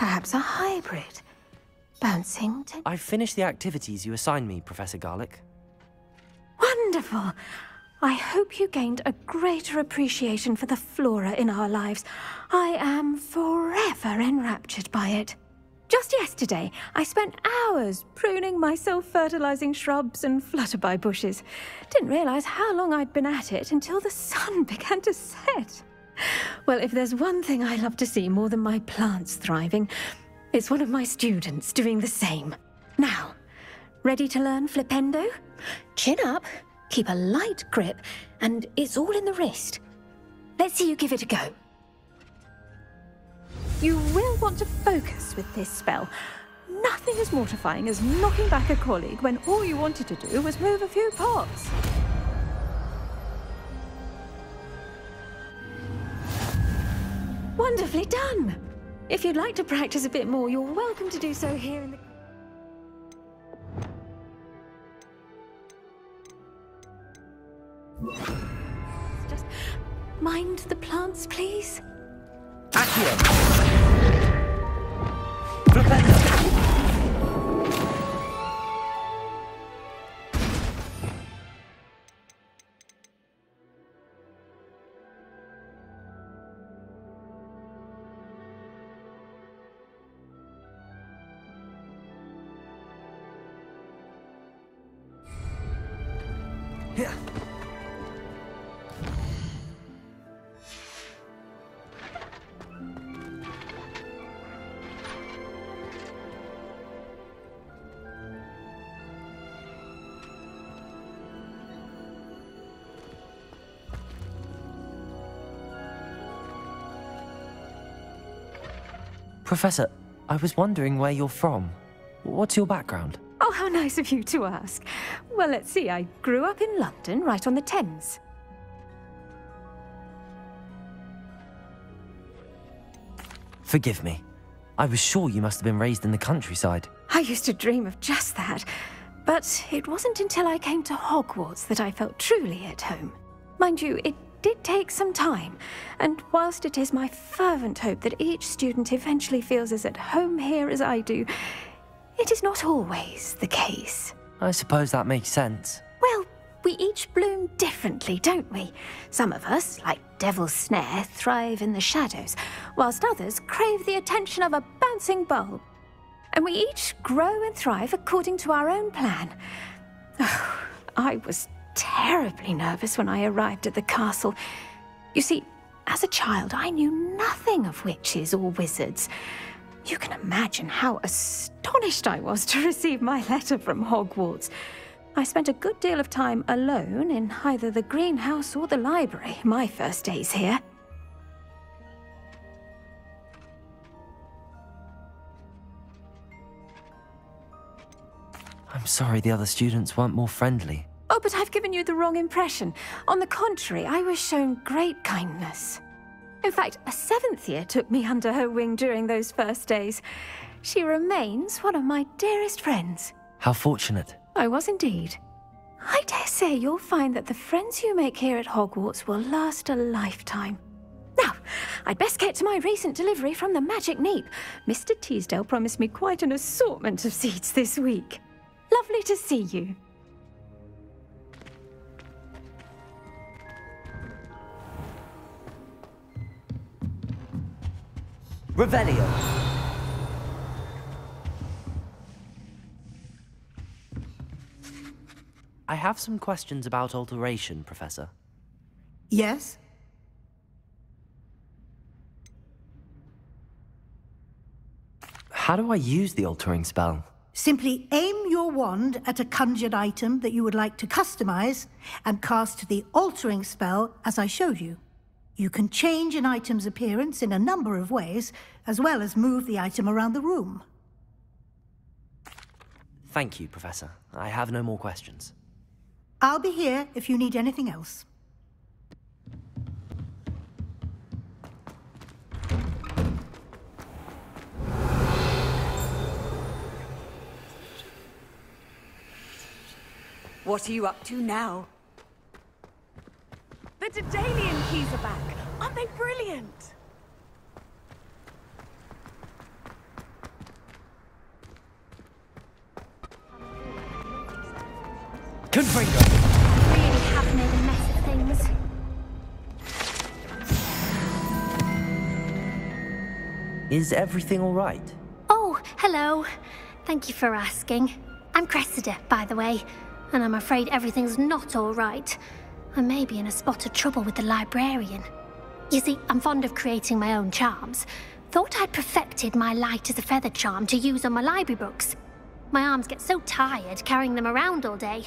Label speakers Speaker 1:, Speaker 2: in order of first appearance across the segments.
Speaker 1: Perhaps a hybrid. Bouncing to...
Speaker 2: I've finished the activities you assigned me, Professor Garlick.
Speaker 1: Wonderful! I hope you gained a greater appreciation for the flora in our lives. I am forever enraptured by it. Just yesterday, I spent hours pruning my self-fertilizing shrubs and flutterby bushes. Didn't realize how long I'd been at it until the sun began to set. Well, if there's one thing I love to see more than my plants thriving, it's one of my students doing the same. Now, ready to learn Flipendo? Chin up, keep a light grip, and it's all in the wrist. Let's see you give it a go. You will want to focus with this spell. Nothing as mortifying as knocking back a colleague when all you wanted to do was move a few pots. Wonderfully done! If you'd like to practice a bit more, you're welcome to do so here in the... Just mind the plants, please.
Speaker 2: Accio! Flipendo! Yeah. Professor, I was wondering where you're from. What's your background?
Speaker 1: Oh, how nice of you to ask. Well, let's see. I grew up in London, right on the Thames.
Speaker 2: Forgive me. I was sure you must have been raised in the countryside.
Speaker 1: I used to dream of just that. But it wasn't until I came to Hogwarts that I felt truly at home. Mind you, it did take some time, and whilst it is my fervent hope that each student eventually feels as at home here as I do, it is not always the case.
Speaker 2: I suppose that makes sense.
Speaker 1: Well, we each bloom differently, don't we? Some of us, like Devil's Snare, thrive in the shadows, whilst others crave the attention of a bouncing bulb. And we each grow and thrive according to our own plan. Oh, I was terribly nervous when I arrived at the castle. You see, as a child, I knew nothing of witches or wizards. You can imagine how astonished I was to receive my letter from Hogwarts. I spent a good deal of time alone in either the greenhouse or the library my first days here.
Speaker 2: I'm sorry the other students weren't more friendly.
Speaker 1: Oh, but I've given you the wrong impression. On the contrary, I was shown great kindness. In fact, a 7th year took me under her wing during those first days. She remains one of my dearest friends.
Speaker 2: How fortunate.
Speaker 1: I was indeed. I dare say you'll find that the friends you make here at Hogwarts will last a lifetime. Now, I'd best get to my recent delivery from the Magic Neep. Mr. Teasdale promised me quite an assortment of seeds this week. Lovely to see you.
Speaker 2: Revelio. I have some questions about alteration, Professor.
Speaker 3: Yes?
Speaker 2: How do I use the altering spell?
Speaker 3: Simply aim your wand at a conjured item that you would like to customize and cast the altering spell as I showed you. You can change an item's appearance in a number of ways, as well as move the item around the room.
Speaker 2: Thank you, Professor. I have no more questions.
Speaker 3: I'll be here if you need anything else.
Speaker 4: What are you up to now? The Daedalian keys are back. Aren't they brilliant?
Speaker 2: Confringo!
Speaker 1: I really have made a mess of things.
Speaker 2: Is everything all right?
Speaker 1: Oh, hello. Thank you for asking. I'm Cressida, by the way, and I'm afraid everything's not all right. I may be in a spot of trouble with the librarian. You see, I'm fond of creating my own charms. Thought I'd perfected my light as a feather charm to use on my library books. My arms get so tired carrying them around all day.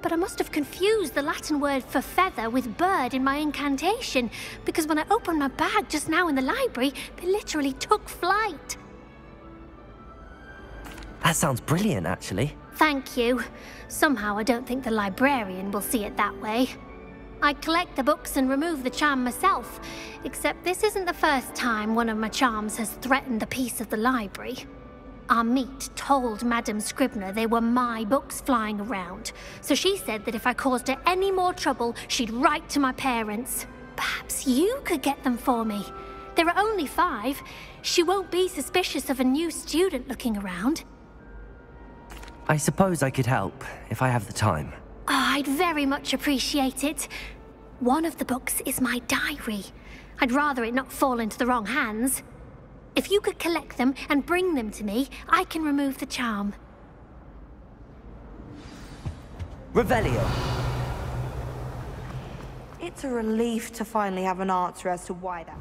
Speaker 1: But I must have confused the Latin word for feather with bird in my incantation, because when I opened my bag just now in the library, they literally took flight.
Speaker 2: That sounds brilliant, actually.
Speaker 1: Thank you. Somehow I don't think the librarian will see it that way. I collect the books and remove the charm myself, except this isn't the first time one of my charms has threatened the peace of the library. Our meet told Madame Scribner they were my books flying around, so she said that if I caused her any more trouble, she'd write to my parents. Perhaps you could get them for me. There are only 5. She won't be suspicious of a new student looking around.
Speaker 2: I suppose I could help, if I have the time.
Speaker 1: Oh, I'd very much appreciate it. One of the books is my diary. I'd rather it not fall into the wrong hands. If you could collect them and bring them to me, I can remove the charm.
Speaker 2: Revelio!
Speaker 4: It's a relief to finally have an answer as to why that...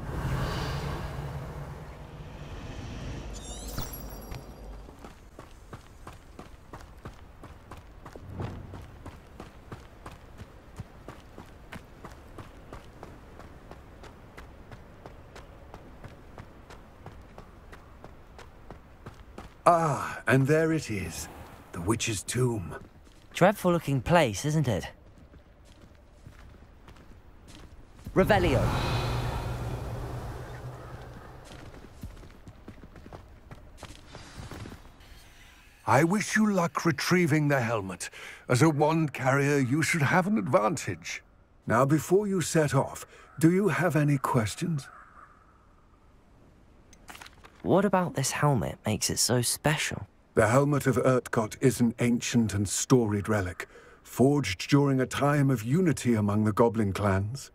Speaker 5: Ah, and there it is. The witch's tomb.
Speaker 2: Dreadful looking place, isn't it? Revelio!
Speaker 5: I wish you luck retrieving the helmet. As a wand carrier, you should have an advantage. Now, before you set off, do you have any questions?
Speaker 2: What about this helmet makes it so special?
Speaker 5: The helmet of Urtkot is an ancient and storied relic, forged during a time of unity among the Goblin clans.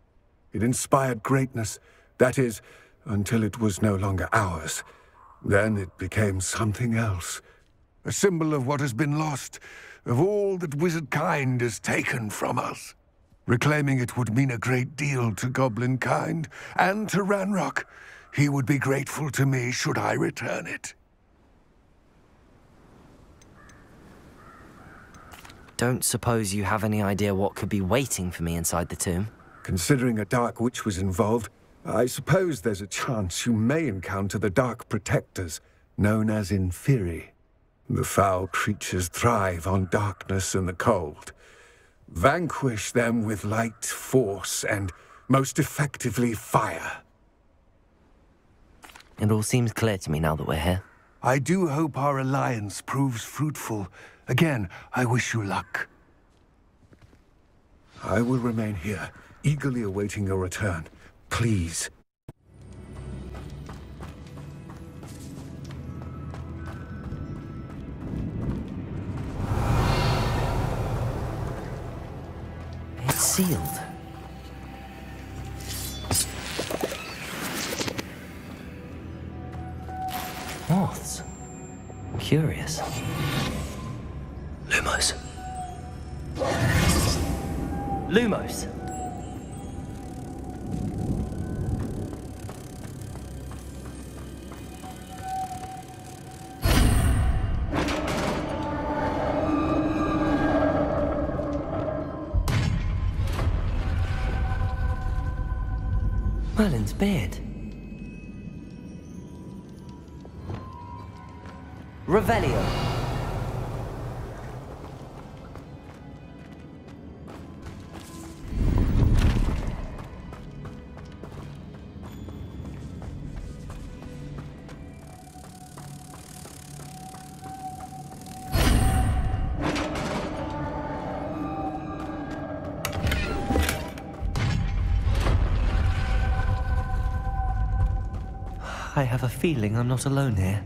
Speaker 5: It inspired greatness, that is, until it was no longer ours. Then it became something else. A symbol of what has been lost, of all that wizard kind has taken from us. Reclaiming it would mean a great deal to Goblin kind, and to Ranrok. He would be grateful to me should I return it.
Speaker 2: Don't suppose you have any idea what could be waiting for me inside the tomb?
Speaker 5: Considering a Dark Witch was involved, I suppose there's a chance you may encounter the Dark Protectors, known as Inferi. The foul creatures thrive on darkness and the cold. Vanquish them with light, force, and, most effectively, fire.
Speaker 2: It all seems clear to me now that we're here.
Speaker 5: I do hope our alliance proves fruitful. Again, I wish you luck. I will remain here, eagerly awaiting your return. Please.
Speaker 2: It's sealed. Moths. Curious. Lumos. Lumos! Merlin's beard. Revelio. I have a feeling I'm not alone here.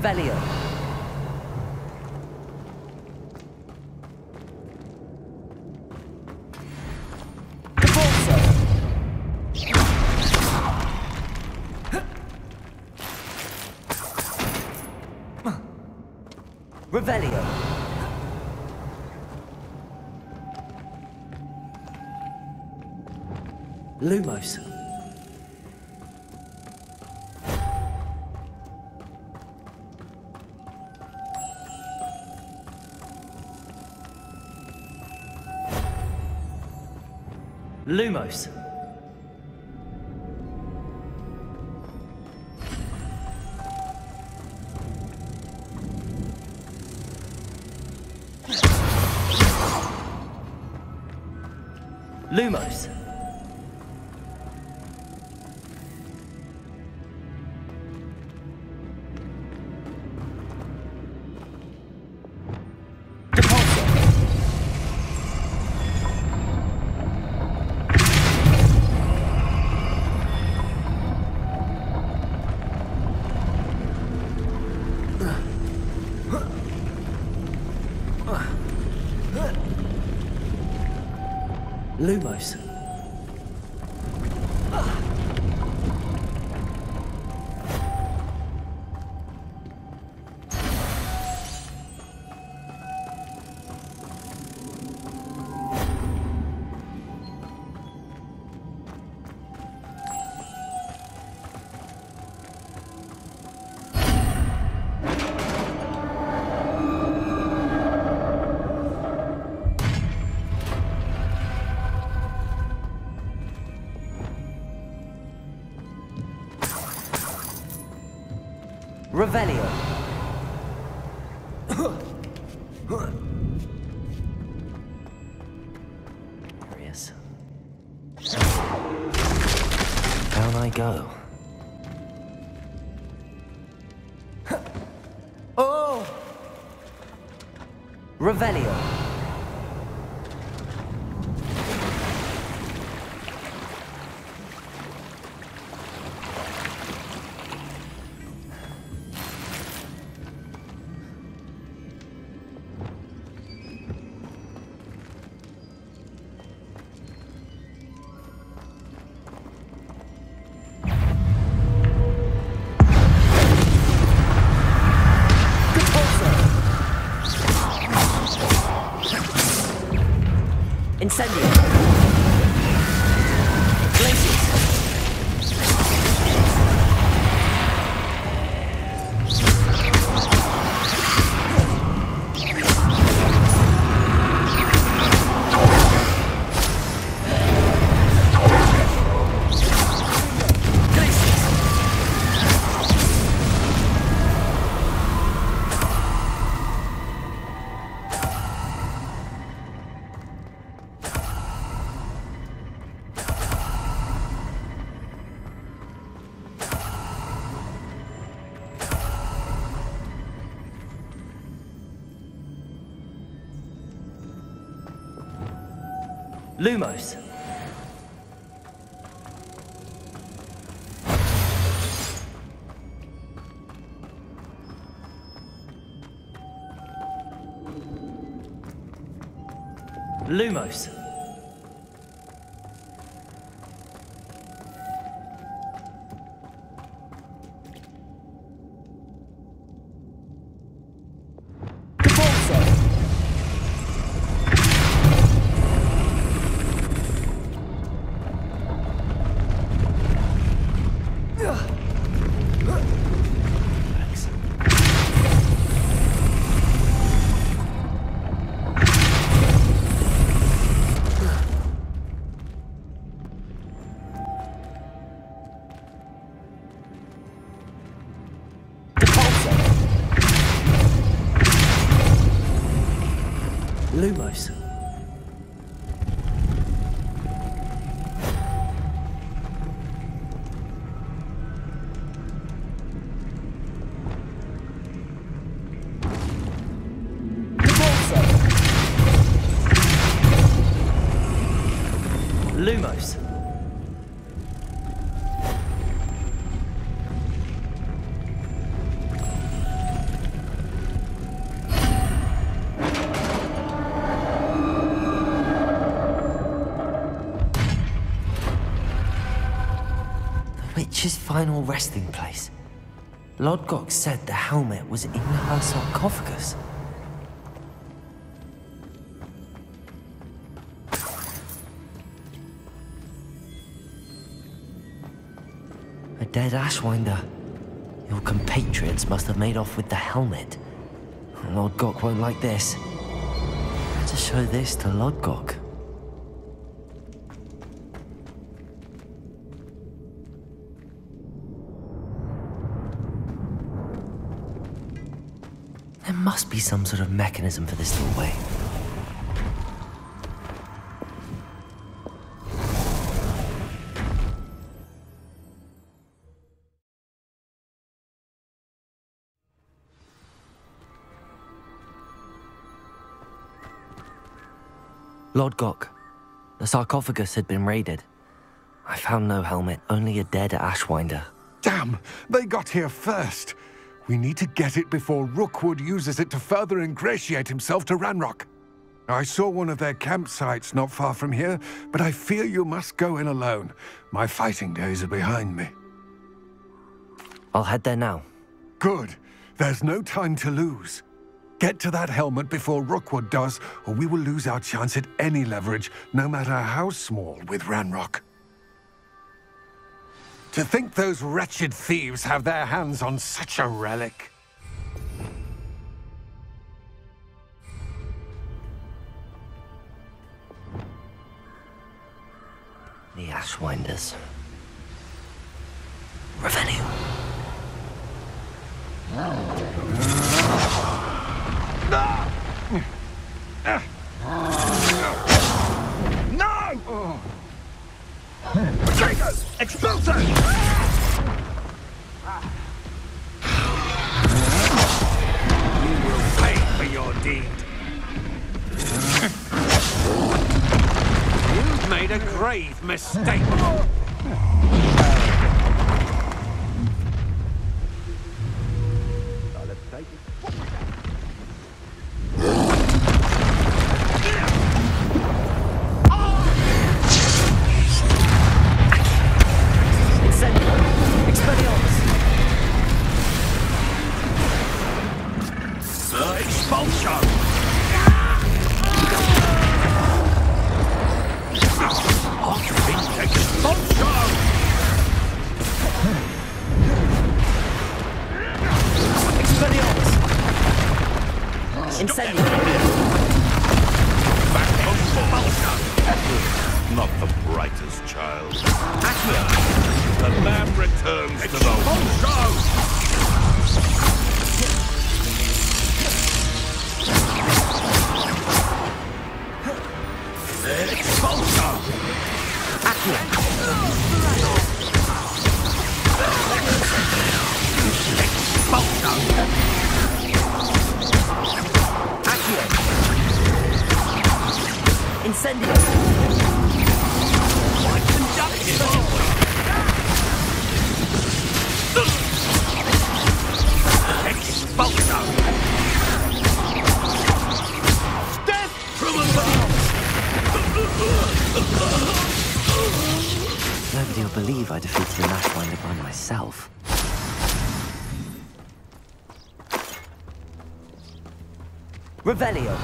Speaker 2: Revelio. Depulso. Revelio. Lumos. Lumos. Lumos. Lumos. Revelio. Curious. Down I go. Oh! Revelio. Incendio. Glaciers. Lumos. Lumos. Lumos. Lumos. The witch's final resting place. Lodgok said the helmet was in her sarcophagus. A dead Ashwinder. Your compatriots must have made off with the helmet. Lodgok won't like this. Better show this to Lodgok. There must be some sort of mechanism for this doorway. Lodgok. The sarcophagus had been raided. I found no helmet, only a dead Ashwinder.
Speaker 5: Damn! They got here first! We need to get it before Rookwood uses it to further ingratiate himself to Ranrok. I saw one of their campsites not far from here, but I fear you must go in alone. My fighting days are behind me.
Speaker 2: I'll head there now.
Speaker 5: Good. There's no time to lose. Get to that helmet before Rookwood does, or we will lose our chance at any leverage, no matter how small, with Ranrok. To think those wretched thieves have their hands on such a relic.
Speaker 2: The Ashwinders. Revelio.
Speaker 5: No! Traitors! Expulso! You will pay for your deed. You've made a grave mistake.
Speaker 6: Not the brightest child. Accio! The lamb returns to the Expulso! Accio!
Speaker 2: Incendio!
Speaker 6: Expulso! Death from above!
Speaker 2: Nobody will believe I defeated an Ashwinder by myself. Revelio!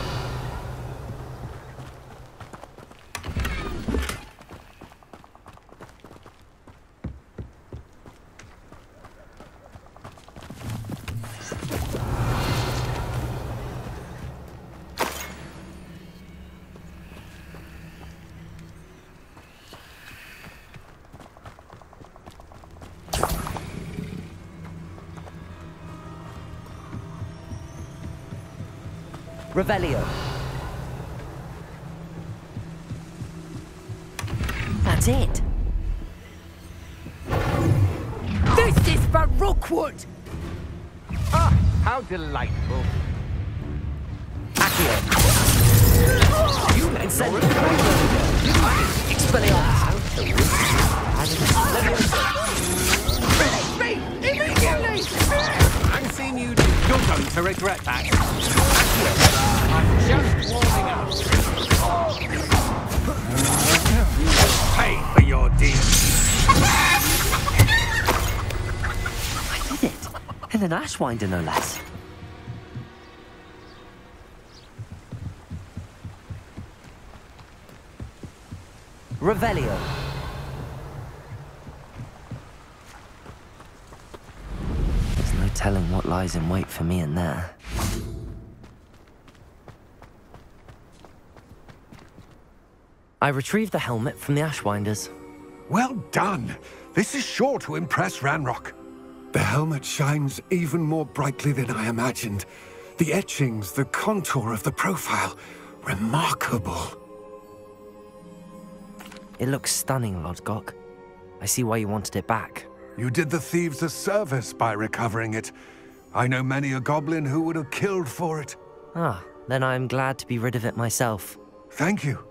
Speaker 2: Revelio. That's it.
Speaker 7: This is for Rookwood!
Speaker 8: Ah, how delightful.
Speaker 2: Accio. You Descendo.
Speaker 7: Release me! Immediately!
Speaker 8: I'm seeing you do. You're going to regret that. I'm just warming up. Pay for your deeds.
Speaker 2: I did it. And an Ashwinder, no less. Revelio. There's no telling what lies in wait for me in there. I retrieved the helmet from the Ashwinders.
Speaker 5: Well done. This is sure to impress Ranrok. The helmet shines even more brightly than I imagined. The etchings, the contour of the profile, remarkable.
Speaker 2: It looks stunning, Lodgok. I see why you wanted it back.
Speaker 5: You did the thieves a service by recovering it. I know many a goblin who would have killed for it.
Speaker 2: Ah, then I'm glad to be rid of it myself.
Speaker 5: Thank you.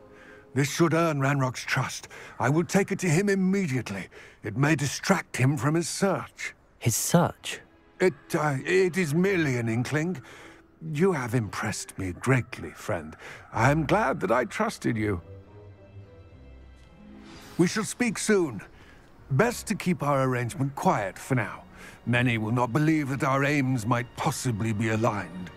Speaker 5: This should earn Ranrock's trust. I will take it to him immediately. It may distract him from his search.
Speaker 2: His search?
Speaker 5: It is merely an inkling. You have impressed me greatly, friend. I am glad that I trusted you. We shall speak soon. Best to keep our arrangement quiet for now. Many will not believe that our aims might possibly be aligned.